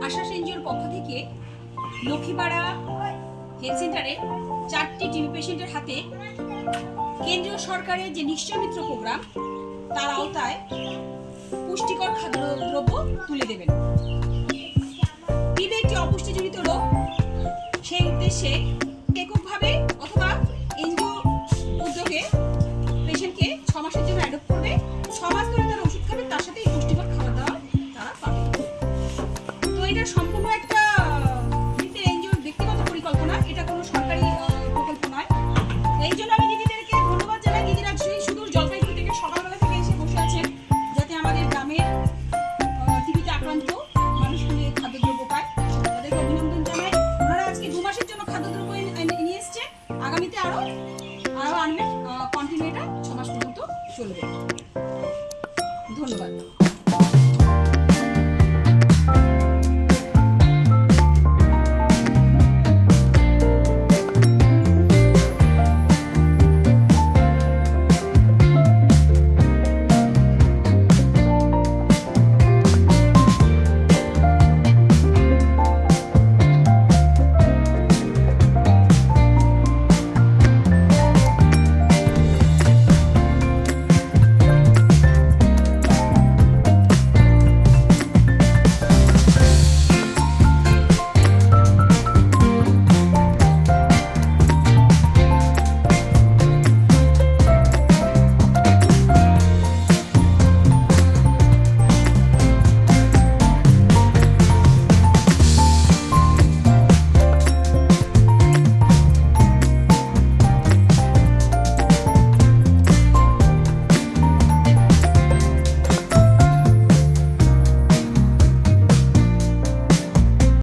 আশ্বাস এনজিওর পক্ষ থেকে লক্ষ্মীপাড়া হেলথ সেন্টারে 4টি টিবি পেশেন্টের হাতে কেন্দ্রীয় সরকারের যে নিশ্চয় মিত্র প্রোগ্রাম তার আওতায় পুষ্টিকর খাদ্যদ্রব্য তুলে দেবেন। টিবি একটি অপুষ্টিজনিত রোগ, সেই উদ্দেশ্যে এককভাবে অথবা এনজিও উদ্যোগে পেশেন্টকে 6 মাসের জন্য অ্যাডপ্ট করবে। 6 মাস ধরে তারা ওষুধ খাবে, তার সাথে পুষ্টিকর খাবার দাবার তারা পাবে। তো এটা সম্পূর্ণ একটা এনজিওর ব্যক্তিগত পরিকল্পনা, এটা কোনো সরকারি প্রকল্প নয়। এই জন্য আমি দিদিদেরকে ধন্যবাদ জানাই। দিদিরা সেই সুদূর জলপাইগুড়ি থেকে সকালবেলা থেকে এসে বসে আছেন যাতে আমাদের গ্রামের টিবিতে আক্রান্ত মানুষগুলি খাদ্যদ্রব্য পায়। তাদেরকে অভিনন্দন জানাই। ওনারা আজকে 2 মাসের জন্য খাদ্যদ্রব্য নিয়ে এসছে, আগামীতে আরো আনবেন। কন্টিনিউ এটা 6 মাস পর্যন্ত চলবে। ধন্যবাদ।